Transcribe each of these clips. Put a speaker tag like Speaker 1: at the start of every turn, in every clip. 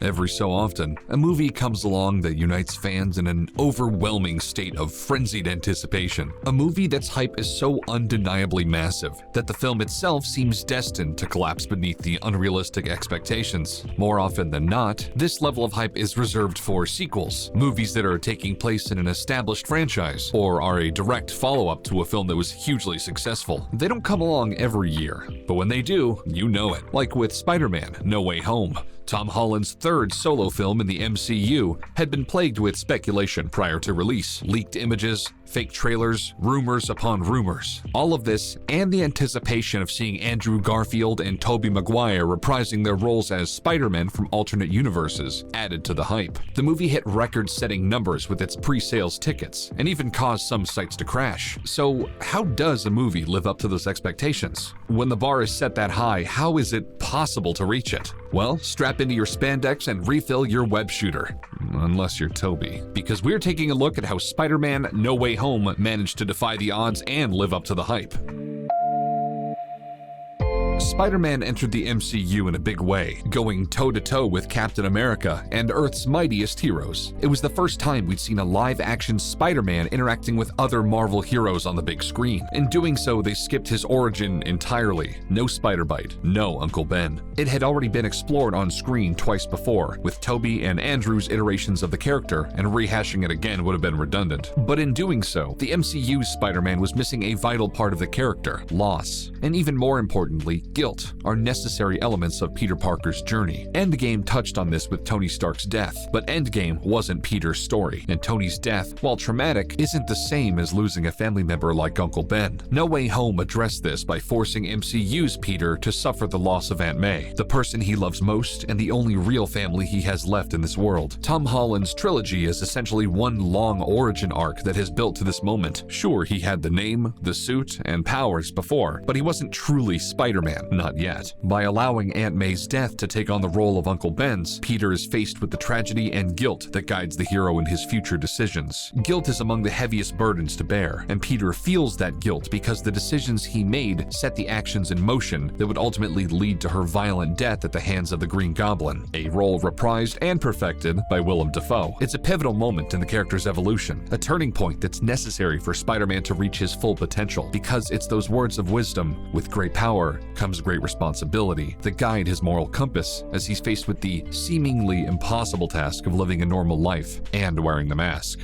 Speaker 1: Every so often, a movie comes along that unites fans in an overwhelming state of frenzied anticipation. A movie that's hype is so undeniably massive that the film itself seems destined to collapse beneath the unrealistic expectations. More often than not, this level of hype is reserved for sequels, movies that are taking place in an established franchise, or are a direct follow-up to a film that was hugely successful. They don't come along every year, but when they do, you know it. Like with Spider-Man: No Way Home. Tom Holland's third solo film in the MCU had been plagued with speculation prior to release. Leaked images, fake trailers, rumors upon rumors. All of this, and the anticipation of seeing Andrew Garfield and Tobey Maguire reprising their roles as Spider-Man from alternate universes, added to the hype. The movie hit record-setting numbers with its pre-sales tickets, and even caused some sites to crash. So how does a movie live up to those expectations? When the bar is set that high, how is it possible to reach it? Well, strap into your spandex and refill your web shooter. Unless you're Tobey. Because we're taking a look at how Spider-Man: No Way Home managed to defy the odds and live up to the hype. Spider-Man entered the MCU in a big way, going toe-to-toe with Captain America and Earth's mightiest heroes. It was the first time we'd seen a live-action Spider-Man interacting with other Marvel heroes on the big screen. In doing so, they skipped his origin entirely. No Spider-Bite, no Uncle Ben. It had already been explored on screen twice before, with Tobey and Andrew's iterations of the character, and rehashing it again would have been redundant. But in doing so, the MCU's Spider-Man was missing a vital part of the character: loss. And even more importantly, guilt are necessary elements of Peter Parker's journey. Endgame touched on this with Tony Stark's death, but Endgame wasn't Peter's story, and Tony's death, while traumatic, isn't the same as losing a family member like Uncle Ben. No Way Home addressed this by forcing MCU's Peter to suffer the loss of Aunt May, the person he loves most and the only real family he has left in this world. Tom Holland's trilogy is essentially one long origin arc that has built to this moment. Sure, he had the name, the suit, and powers before, but he wasn't truly Spider-Man, not yet. By allowing Aunt May's death to take on the role of Uncle Ben's, Peter is faced with the tragedy and guilt that guides the hero in his future decisions. Guilt is among the heaviest burdens to bear, and Peter feels that guilt because the decisions he made set the actions in motion that would ultimately lead to her violent death at the hands of the Green Goblin, a role reprised and perfected by Willem Dafoe. It's a pivotal moment in the character's evolution, a turning point that's necessary for Spider-Man to reach his full potential, because it's those words of wisdom: with great power comes great responsibility, that guide his moral compass as he's faced with the seemingly impossible task of living a normal life and wearing the mask.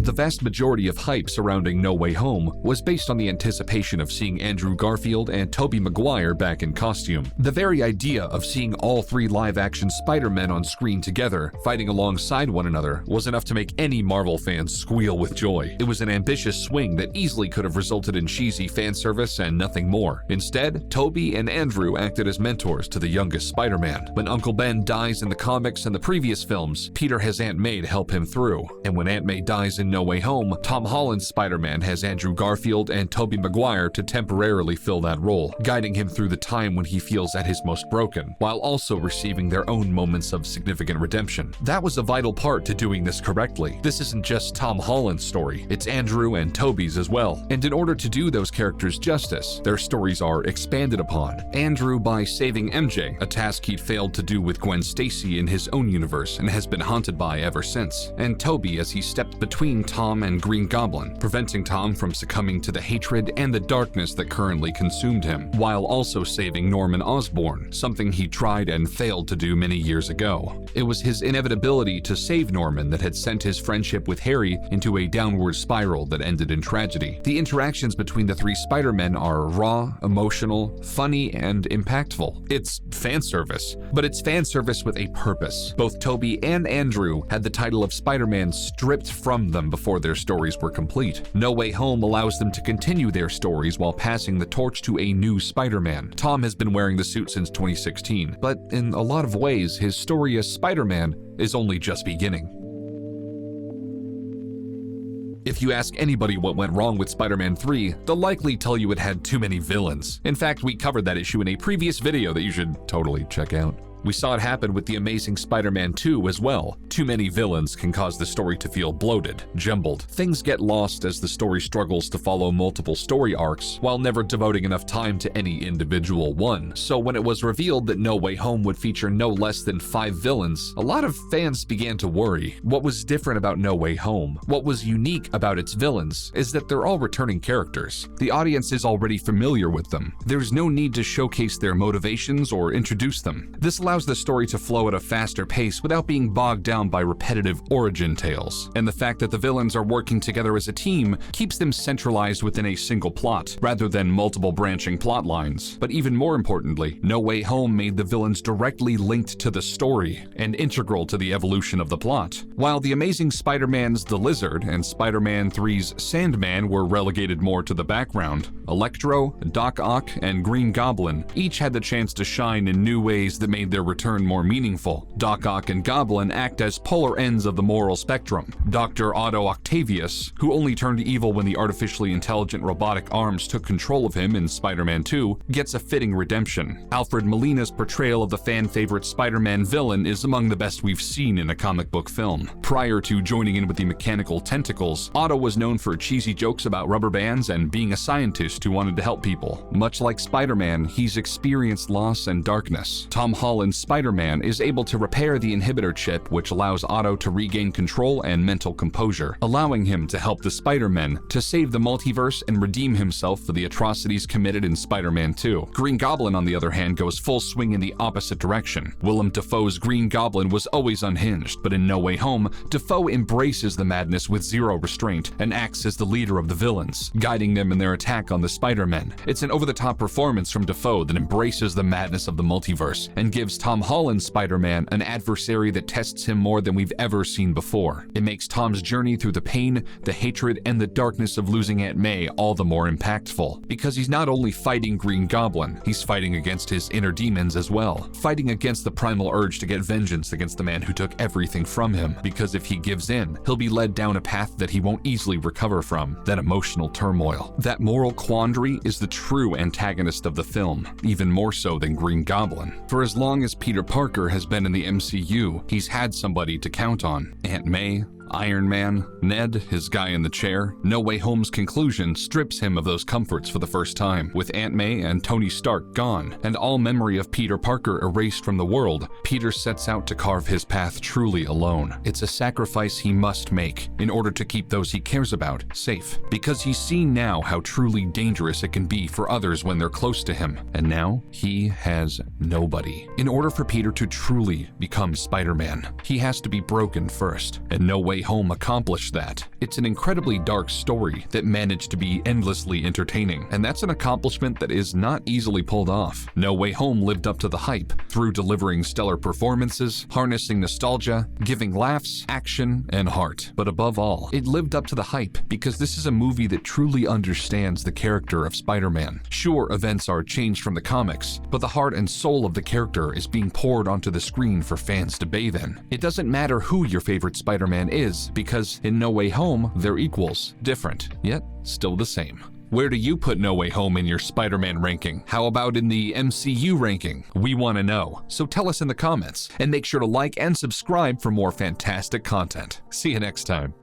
Speaker 1: The vast majority of hype surrounding No Way Home was based on the anticipation of seeing Andrew Garfield and Tobey Maguire back in costume. The very idea of seeing all three live-action Spider-Men on screen together, fighting alongside one another, was enough to make any Marvel fan squeal with joy. It was an ambitious swing that easily could have resulted in cheesy fan service and nothing more. Instead, Tobey and Andrew acted as mentors to the youngest Spider-Man. When Uncle Ben dies in the comics and the previous films, Peter has Aunt May to help him through. And when Aunt May dies in No Way Home, Tom Holland's Spider-Man has Andrew Garfield and Tobey Maguire to temporarily fill that role, guiding him through the time when he feels at his most broken, while also receiving their own moments of significant redemption. That was a vital part to doing this correctly. This isn't just Tom Holland's story, it's Andrew and Tobey's as well. And in order to do those characters justice, their stories are expanded upon. Andrew by saving MJ, a task he'd failed to do with Gwen Stacy in his own universe and has been haunted by ever since. And Tobey as he stepped between Tom and Green Goblin, preventing Tom from succumbing to the hatred and the darkness that currently consumed him, while also saving Norman Osborn, something he tried and failed to do many years ago. It was his inevitability to save Norman that had sent his friendship with Harry into a downward spiral that ended in tragedy. The interactions between the three Spider-Men are raw, emotional, funny, and impactful. It's fan service, but it's fan service with a purpose. Both Tobey and Andrew had the title of Spider-Man stripped from them before their stories were complete. No Way Home allows them to continue their stories while passing the torch to a new Spider-Man. Tom has been wearing the suit since 2016, but in a lot of ways, his story as Spider-Man is only just beginning. If you ask anybody what went wrong with Spider-Man 3, they'll likely tell you it had too many villains. In fact, we covered that issue in a previous video that you should totally check out. We saw it happen with The Amazing Spider-Man 2 as well. Too many villains can cause the story to feel bloated, jumbled. Things get lost as the story struggles to follow multiple story arcs while never devoting enough time to any individual one. So when it was revealed that No Way Home would feature no less than 5 villains, a lot of fans began to worry. What was different about No Way Home, what was unique about its villains, is that they're all returning characters. The audience is already familiar with them. There's no need to showcase their motivations or introduce them. This allows the story to flow at a faster pace without being bogged down by repetitive origin tales. And the fact that the villains are working together as a team keeps them centralized within a single plot, rather than multiple branching plot lines. But even more importantly, No Way Home made the villains directly linked to the story and integral to the evolution of the plot. While The Amazing Spider-Man's The Lizard and Spider-Man 3's Sandman were relegated more to the background, Electro, Doc Ock, and Green Goblin each had the chance to shine in new ways that made their return more meaningful. Doc Ock and Goblin act as polar ends of the moral spectrum. Dr. Otto Octavius, who only turned evil when the artificially intelligent robotic arms took control of him in Spider-Man 2, gets a fitting redemption. Alfred Molina's portrayal of the fan-favorite Spider-Man villain is among the best we've seen in a comic book film. Prior to joining in with the mechanical tentacles, Otto was known for cheesy jokes about rubber bands and being a scientist who wanted to help people. Much like Spider-Man, he's experienced loss and darkness. Tom Holland's Spider-Man is able to repair the inhibitor chip, which allows Otto to regain control and mental composure, allowing him to help the Spider-Men to save the multiverse and redeem himself for the atrocities committed in Spider-Man 2. Green Goblin, on the other hand, goes full swing in the opposite direction. Willem Dafoe's Green Goblin was always unhinged, but in No Way Home, Dafoe embraces the madness with zero restraint and acts as the leader of the villains, guiding them in their attack on the Spider-Men. It's an over-the-top performance from Dafoe that embraces the madness of the multiverse and gives Tom Holland's Spider-Man an adversary that tests him more than we've ever seen before. It makes Tom's journey through the pain, the hatred, and the darkness of losing Aunt May all the more impactful, because he's not only fighting Green Goblin, he's fighting against his inner demons as well, fighting against the primal urge to get vengeance against the man who took everything from him, because if he gives in, he'll be led down a path that he won't easily recover from, that emotional turmoil. That moral quandary is the true antagonist of the film, even more so than Green Goblin. For as long as Peter Parker has been in the MCU, he's had somebody to count on. Aunt May, Iron Man, Ned, his guy in the chair. No Way Home's conclusion strips him of those comforts for the first time. With Aunt May and Tony Stark gone, and all memory of Peter Parker erased from the world, Peter sets out to carve his path truly alone. It's a sacrifice he must make in order to keep those he cares about safe, because he's seen now how truly dangerous it can be for others when they're close to him, and now he has nobody. In order for Peter to truly become Spider-Man, he has to be broken first, and No Way Home accomplished that. It's an incredibly dark story that managed to be endlessly entertaining, and that's an accomplishment that is not easily pulled off. No Way Home lived up to the hype through delivering stellar performances, harnessing nostalgia, giving laughs, action, and heart. But above all, it lived up to the hype because this is a movie that truly understands the character of Spider-Man. Sure, events are changed from the comics, but the heart and soul of the character is being poured onto the screen for fans to bathe in. It doesn't matter who your favorite Spider-Man is, because in No Way Home, they're equals, different, yet still the same. Where do you put No Way Home in your Spider-Man ranking? How about in the MCU ranking? We want to know, so tell us in the comments, and make sure to like and subscribe for more fantastic content. See you next time.